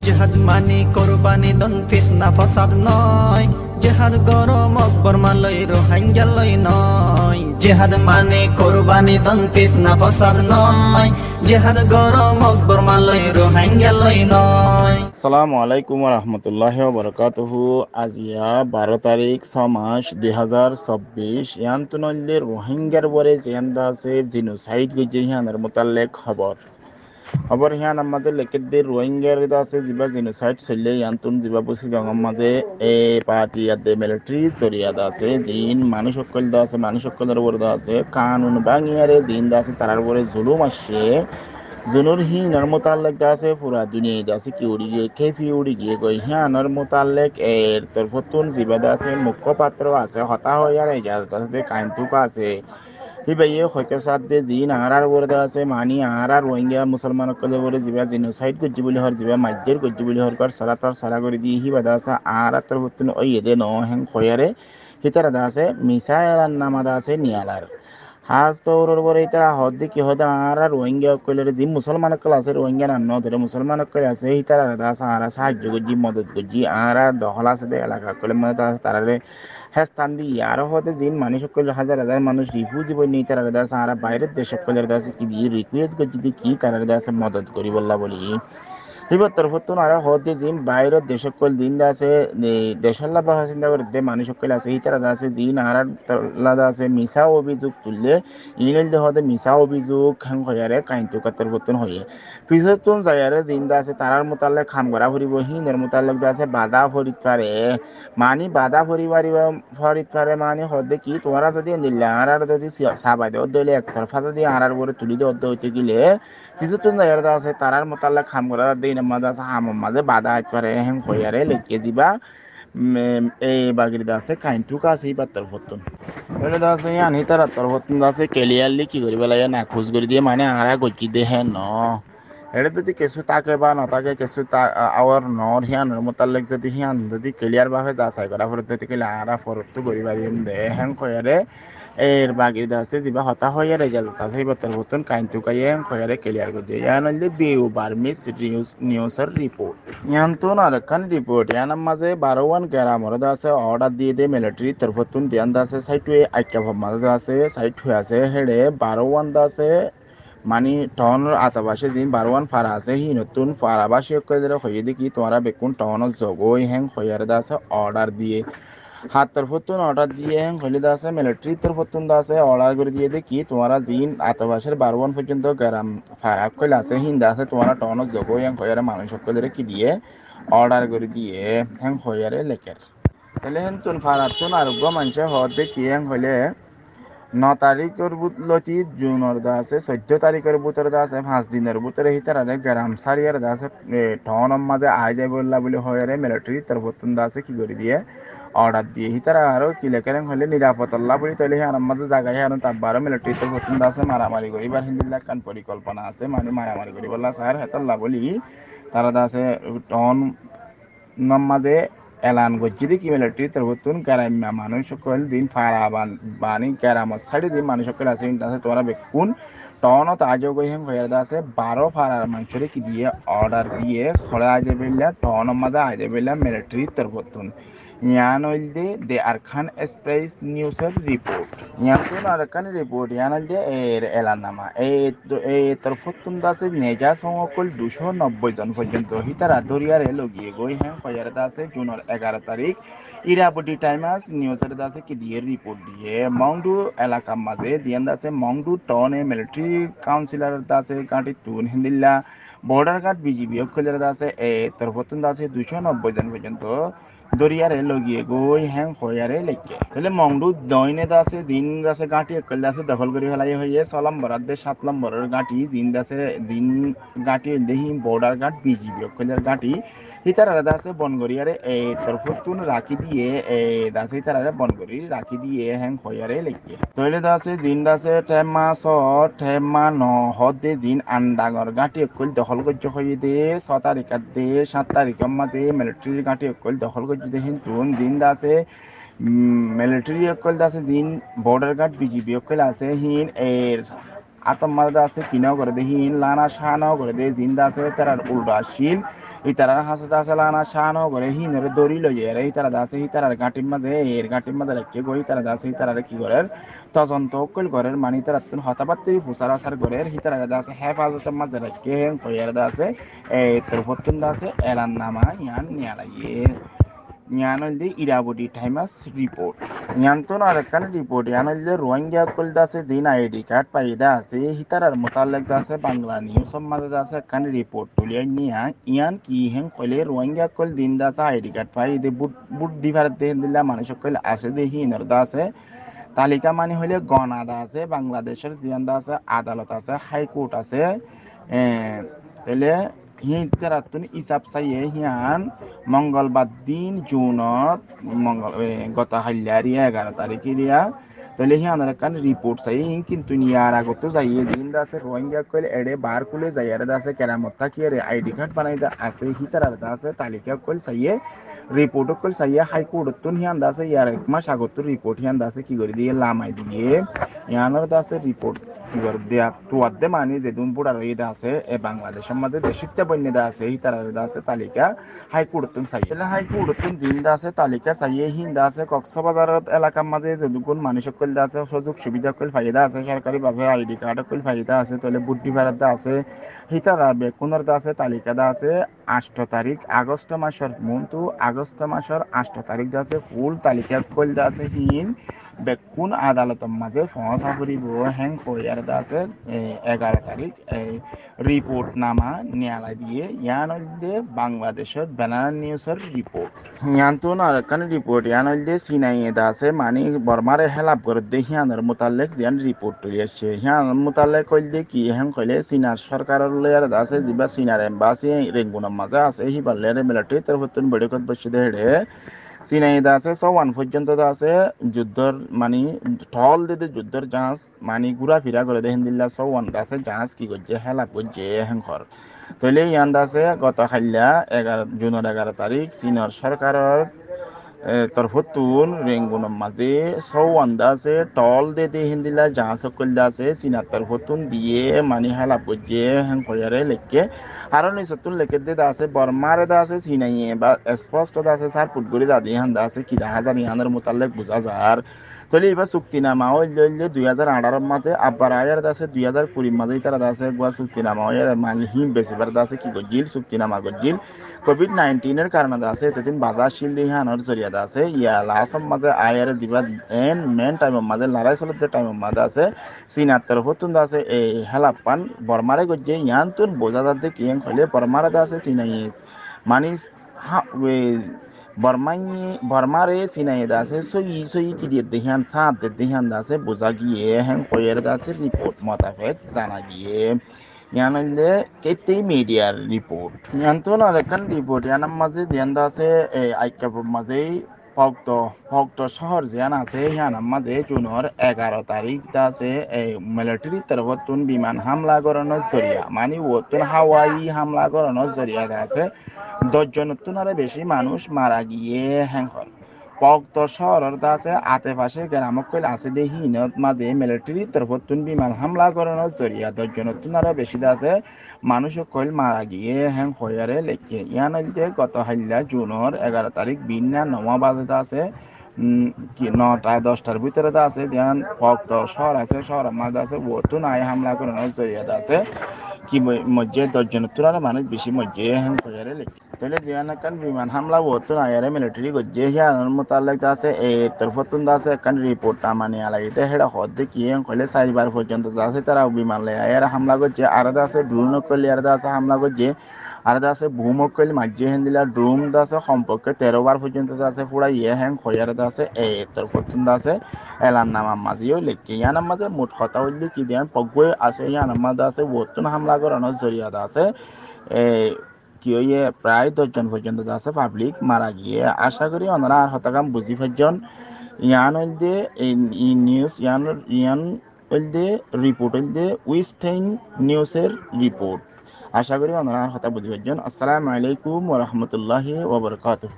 জেহাদ মানি কোরবানি দন ফিতনা ফসাদ নয়, জেহাদ গরম অকবর মালয় রোহিঙ্গা লই নয়। জেহাদ মানি কোরবানি দন ফিতনা ফসাদ নয়, জেহাদ গরম অকবর মালয় রোহিঙ্গা লই নয়। আসসালামু আলাইকুম রহমতুল্লাহি বরকাতুহু। আজিয়া 12 তারিখ 6 মাস 2024 ইয়ান্তুনল্লে রোহিঙ্গার বরে জিয়ান্দা আছে জিনোসাইড গজে হিয়ানের মোতালেক খবর হিয়ান আমাদের লেকেদের রোহিঙ্গার আছে জিবা জিনোসাইড চললে ইয়ান্তুন জিবা বসি গঙ্গম মাঝে এ পার্টি আদে মিলিটারি জরিয়া আছে জিন মানুষ সকল দা আছে মানুষ সকলের বড় আছে কানুন বাঙিয়ারে দিন দা আছে তারার বরে জুলুম আসছে জুনুর হিনার মোতালেক দা আছে পুরা দুনিয়া দা আছে কি উড়ি গিয়ে কেফি উড়ি গিয়ে গই হিয়ানার মোতালেক এর তরফতুন জিবা দা আছে মুখপাত্র আছে হতা হইয়ার ইজাজত আছে কাইন্তুকা আছে হিবাইয়ে হয়তো সাথে জিন আহার বরদা আছে মানি আহার রোহিঙ্গা মুসলমান কলে বলে জিবা জিনোসাইড গজ্জি বলি হর জিবা মাজ্জের গজ্জি বলি হর কর সারাতর সারা করে দিয়ে হিবাদা আছে আহার তরফতুন ওই এদে ন হেং খয়ারে হিতারা দা আছে মিসাইলার নামাদা আছে নিয়ালার হাজ তো ওর বরে তারা হদ্দি কি হদা আর রোহিঙ্গা কইলে যে মুসলমান কল আছে রোহিঙ্গা নান্ন ধরে মুসলমান কল আছে এই তারা দা সারা সাহায্য করজি মদত করজি আর দখল আছে দে এলাকা কলে মানে তারারে হ্যাস্তান দি আর হতে জিন মানুষ কল হাজার হাজার মানুষ রিফিউজি বই নেই তারা দা সারা বাইরের দেশ কলের দা কি দিয়ে রিকোয়েস্ট করজি দি কি তারা দা মদত করি বললা বলি হিবার তরফতুন আর হতে জিন বাইরের দেশ কল দিন দা আছে দেশাল্লা বাসিন্দা করে মানুষ কল আছে এই তারা দা আছে জিন আর লাদা আছে মিসা অভিযোগ তুললে ইংরেজ হতে মিসা অভিযোগ খান হয়ারে কাইন্তু কাতর বতন হয়ে পিছতুন যায়ারে দিনদা আছে তারার মোতালে খাম করা ফুরিব হিনের মোতালেক আছে বাধা ফরিত পারে মানি বাধা ফরিত পারে মানে হদে কি তোমরা যদি দিলে আর যদি সাবাই দেওয়া দিলে একতরফা যদি আর বলে তুলি দেওয়া হইতে গেলে পিছতুন যায়ারে আছে তারার মোতালে খাম করা দিন মাঝে আছে হামের মাঝে বাধা আইতে পারে হেন হইয়ারে লেগে দিবা এই বাগিরিদা আছে কাইন্তু কাছে বাত্তর ফতুন বলে দাসে আনি তারা তরবতন দাসে ক্লিয়ারলি কি করিব লাগে না খোঁজ করে দিয়ে মানে আরা গজি দে হে ন এটা যদি কিছু তাকে বা নতাকে কিছু আওয়ার নর হিয়ানোর মোতালেক যদি হিয়ান যদি ক্লিয়ার ভাবে যাচাই করা ফলে যদি কেলে আরা ফরতো করি পারিম দে হ্যাং কয়ারে এর বাগির আছে যিবা হতা হইয়া রেজাল্ট আছে বতর বতন কাইন্তু কাইয়ে হ্যাং কয়ারে ক্লিয়ার করে দিয়ে ইয়ান হইলে বিউ বার্মিস নিউজের রিপোর্ট ইয়ান তো আরেকখান রিপোর্ট ইয়ানার মাঝে 12 গ্রামের আছে অর্ডার দিয়ে দে মিলিটারি তরফতুন দিয়ান আছে সাইট হয়ে আইকা মাঝে আছে সাইট হয়ে আছে হেডে 12 আছে মানে টাউনের আশেপাশে যে 12 ফাড়া আছে হি নতুন ফাড়াবাসী করে হয়ে দেখি তোমরা বেকুন টাউনের জগই হ্যাং হইয়ার আছে অর্ডার দিয়ে হাতের ফতুন অর্ডার দিয়ে হ্যাং হইলে আছে মিলিটারি তোর ফতুন আছে অর্ডার করে দিয়ে দেখি তোমরা জিন আশেপাশের 12 পর্যন্ত গ্রাম ফাড়া কইলে আছে হিন্দা আছে তোমরা টাউনের জগই হ্যাং হইয়ার মানুষ সকলের কি দিয়ে অর্ডার করে দিয়ে হ্যাং হইয়ারে লেখের তাহলে হেন তুন ফাড়াতুন আরোগ্য মানুষের হতে কি হ্যাং হইলে 9 তারিখের লতি জুনের দা আছে 14 তারিখের ভিতরে দা আছে 5 দিনের ভিতরে হিতারা গ্রাম সারিয়ার দা আছে টাউনের মাঝে আই যাই বললা বলে হয় মিলিটারি তার বর্তন দা আছে কি করে দিয়ে অর্ডার দিয়ে হিতারা আরো কি লেখারেন হলে নিরাপত্তা বলি তাহলে হ্যাঁ আমাদের জায়গায় হ্যাঁ তারবারও মিলিটারি তার বর্তন দা আছে মারামারি করিবার হিন্দিল্লা কান পরিকল্পনা আছে মানে মারামারি করি বললা স্যার হেতাল্লা বলি তারা দা আছে টাউন মাঝে এলান গজ্জি দেখি মিলিটারি তার বর্তন গ্রাম্য মানুষ সকল দিন ফাড়া বানি গ্রামের সাইডে দিন মানুষ সকল আছে কিন্তু আছে তোমরা বেকুন টাউনত আজও গই হেম হয়ে আছে 12 ফাড়ার মানুষের কি দিয়ে অর্ডার দিয়ে খড়ে আজে বেললা টাউনের মাঝে আজে বেললা মিলিটারি তার বর্তন ইয়ান হইলদে দে আরখান এক্সপ্রেস নিউজের রিপোর্ট ইয়ান আরখান রিপোর্ট ইয়ান হইলদে এর এলানামা এই তরফতুন দাসে নেজা সংকল 290 জন পর্যন্ত হিতারা দরিয়ারে লগিয়ে গই হ্যাঁ কয়ারদা আছে জুনের 11 তারিখ ইরাবটি টাইমাস নিউজের দাসে কি দিয়ে রিপোর্ট দিয়ে মংডু এলাকার মাঝে দিয়ান দাসে মংডু টাউনে মিলিটারি কাউন্সিলর দাসে গাঁটি তুন হিন্দিল্লা বর্ডার গার্ড বিজিবি অক্ষলের দাসে এই তরফতুন দাসে 290 জন পর্যন্ত দরিয়ারে লগিয়ে গই হ্যাং হয়ারে লেগে তাহলে মংডু দইনে আছে জিন আছে গাঁটি একল আছে দখল করে ফেলাই হইয়ে 6 নম্বর দে 7 নম্বরের গাঁটি জিন আছে দিন গাঁটি দেহি বর্ডার গার্ড বিজিবি অকলের গাঁটি হিতারা আছে বনগরিয়ারে এই তরফতুন রাখি দিয়ে এই দাসে হিতারা বনগরি রাখি দিয়ে হ্যাং হয়ারে লেগে তইলে দাসে জিন আছে টেমা ন হদে জিন আন্ডাগর গাঁটি একল দখল করছে হইয়ে দে 6 তারিখ দে 7 তারিখের মাঝে মিলিটারি গাঁটি একল দখল করছে দেখেন তুন জিন আছে মিলিটারি অকল আছে জিন বর্ডার গার্ড বিজিবি অকল আছে হিন এর আতম মাদা আছে কিনাও করে দে হিন লানা শাহানাও করে দে জিন্দা আছে তারার উল্টো আসিল ইতারার হাসে আছে লানা শাহানাও করে হিনের দড়ি লইয়ে এর ইতারা আছে ইতারার গাঁটির মাঝে এর গাঁটির মাঝে রেখে গই তারা আছে ইতারারে কি করে তদন্ত কইল করে মানে তারা তুন হতাবাত্তি ফুসার আসার করে হিতারা আছে হেফাজতের মাঝে রেখে কইয়ার আছে এই তোর ফতুন আছে এলান নামা ইয়ান নিয়া লাগিয়ে Nyanolde Irabodi Times report. Nyanton arekan report yanolde Rohingya kul dase zin ID card paida ase hitarar mutalek dase Bangla News sommade dase kan report tuliya niya iyan ki hen kole Rohingya kul din dase ID card paide bud divar de dilla মানুষ কইল আসে দেহি নর দাসে তালিকা মানে হইলে গণাদা আছে বাংলাদেশের জিয়ান্দা আছে আদালত আছে হাইকোর্ট আছে তাহলে হিতারাতুন ইসাব চাইয়ে হিয়ান মঙ্গলবার দিন জুনত গত হাইলারি 11 তারিখে দিয়া তাহলে হিয়ানের কান রিপোর্ট চাই হিন কিন্তু নিয়ার আগত যাইয়ে দিন দাসে রোহিঙ্গা কইলে এড়ে বার কুলে যাইয়ারে দাসে কেরামত থাকিয়ে আইডি কার্ড বানাই দা আছে হিতারার দাসে তালিকা কইল চাইয়ে রিপোর্ট কইল চাইয়ে হাইকোর্ট তুন হিয়ান দাসে ইয়ার এক মাস আগত রিপোর্ট হিয়ান দাসে কি করে দিয়ে লামাই দিয়ে ইয়ানের দাসে রিপোর্ট কিবার দেয়া তুয়াদ্দে মানে যে দুমপুরা রইদা আছে এ বাংলাদেশের মধ্যে দেশিত্ব বন্যদা আছে হিতারারদা আছে তালিকা হাইকোর্টতুন চাইয়ে হাইকোর্টতুন জিন্দা আছে তালিকা চাইয়ে হিন্দা আছে কক্সবাজারত এলাকার মাঝে যে দুগুণ মানুষ কইল আছে সুযোগ সুবিধা কইল ফায়দা আছে সরকারি ভাবে আইডি কার্ড কইল ফায়দা আছে তাহলে বুদ্ধি ভাড়াদা আছে হিতারা বেকুনর দা আছে তালিকা দা আছে 8 তারিখ আগস্ট মাসের মন্তু আগস্ট মাসের 8 তারিখ দা আছে ফুল তালিকা কইল দা আছে হিন বেকুন আদালতের মাঝে ফসা করিব হ্যাং কইয়ার আছে 11 তারিখ রিপোর্ট নামা নিয়ালা দিয়ে ইয়ান হইলে বাংলাদেশের ব্যানার নিউজের রিপোর্ট ইয়ান্তন আর কানে রিপোর্ট ইয়ান হইলে সিনাই দা আছে মানে বর্মারে হেলাপ করে দে হিয়ানের মোতালেক ইয়ান রিপোর্ট তুলি আসছে হিয়ান মোতালেক কইলে কি হ্যাং কইলে সিনার সরকারের লয়ার আছে জিবা সিনার এম্বাসি রেঙ্গুনের মাঝে আছে হিবালের মিলিটারি তরফতুন বড়কত বসে দেড়ে সিনাইদা আছে সওয়ান পর্যন্ত আছে যুদ্ধর মানে ঢল দিতে যুদ্ধর জাহাজ মানে ঘুরাফিরা করে দেখেন দিল্লা সওয়ান আছে জাহাজ কি করছে হেলা করছে হেঙ্কর তৈলে ইয়ান আছে গত খাইলা 11 জুনের 11 তারিখ চীনের সরকারের তরফতুন রেঙ্গুনের মাঝে সওয়ান আছে টল দিতে হিন্দিলা জাহাজ কইলা আছে চীনার তরফতুন দিয়ে মানে হেলা করছে হেঙ্কয়ারে লেখকে আর নিচতুন লেখে দে আছে বর্মারে দা আছে সিনাইয়ে বা স্পষ্ট দা আছে সার পুটগুড়ি দাদি হান দা আছে কিরা হাজার ইয়ানের মোতালেক বুঝা যার তলে এবার চুক্তিনামা হইলে 2018 মাঝে আব্বার আয়ার আছে 2020 মাঝে তারা আছে গোয়া চুক্তিনামা হয় মানে হিম বেশিবার আছে কি গজিল চুক্তিনামা গজিল কোভিড-19 এর কারণে আছে এতদিন বাজার শিল দিয়ে হানোর জরিয়া আছে ইয়া লাসম মাঝে আয়ার দিবা মেন টাইমের মাঝে লড়াই চলতে টাইমের মাঝে আছে চীনার তরফতুন আছে এই হেলাপান বর্মারে গজে ইয়ান তুন বোঝা যাতে কি হইলে বর্মারে আছে চীনাই মানে বর্মারে সিনাই আছে সই কি দিয়ে দেহান সাত দেহান আছে বোঝা গিয়ে হ্যাং কয়ের আছে রিপোর্ট মোতাবেক জানা গিয়ে ইয়ান হইলে কেতে মিডিয়ার রিপোর্ট ইয়ান তো না রেখান রিপোর্ট ইয়ানার মাঝে ধ্যান আছে আইকাপুর মাঝে ভক্ত শহর জিয়ান আছে ইয়ানার মাঝে জুনের 11 তারিখ আছে মিলিটারি তরফতুন বিমান হামলা করানোর জরিয়া মানে ওতুন হাওয়াই হামলা করানোর জরিয়া আছে 10 জনের বেশি মানুষ মারা গিয়ে হ্যাঙ্কর ভক্ত শহরের আছে আশেপাশে গ্রামক কইল আছে দেহি ইনত মাঝে মিলিটারি তরফতুন বিমান হামলা করানোর জরিয়া 10 জনের বেশি আছে মানুষ কইল মারা গিয়ে হ্যাং হয়ারে লেখে ইয়ান হইতে গত হাইলা জুনের 11 তারিখ বিন্যা 9 বাজে আছে 9টা-10টার ভিতরে আছে ধ্যান ভক্ত শহর আছে শহরের মাঝে আছে ওতুন আয় হামলা করানোর জরিয়া আছে কি মধ্যে 10 জনের মানুষ বেশি মধ্যে হ্যাং হয়ারে লেখে তাহলে জিয়ান কান বিমান হামলা ওতুন আয়ারে মিলিটারি গজ্জে হিয়ার মোতালেক আছে এই তরফতুন আছে কান রিপোর্ট মানে আলাইতে হেডা হদ্দে কি কইলে 4বার পর্যন্ত আছে তারা বিমান লে আয়ারে হামলা গজ্জে আর আছে ড্রোন কইলে আর আছে হামলা গজ্জে আর আছে ভূমক কইলে মাঝে হেন্দিলা ড্রোন আছে সম্পর্কে 13বার পর্যন্ত আছে পুরা হ্যাং খয়ার আছে এই তরফতুন আছে এলান নামা মাঝিও লেখকে ইয়ানার মাঝে মোট কথা হইলে কি দেন পগবই আছে ইয়ানার মাঝে আছে ওতুন হামলা করানোর জরিয়া আছে কি হইয়ে প্রায় 10 জন পর্যন্ত আছে পাবলিক মারা গিয়ে আশা করি ওনারা আর হতাকাম বুঝি পারজন ইয়ান হইলে এই নিউজ ইয়ান হইলে রিপোর্ট হইলে ওয়েস্টার্ন নিউজের রিপোর্ট আশা করি ওনারা আর হতা বুঝি পারজন আসসালামু আলাইকুম ওয়া রাহমাতুল্লাহি ওয়া বারাকাতুহু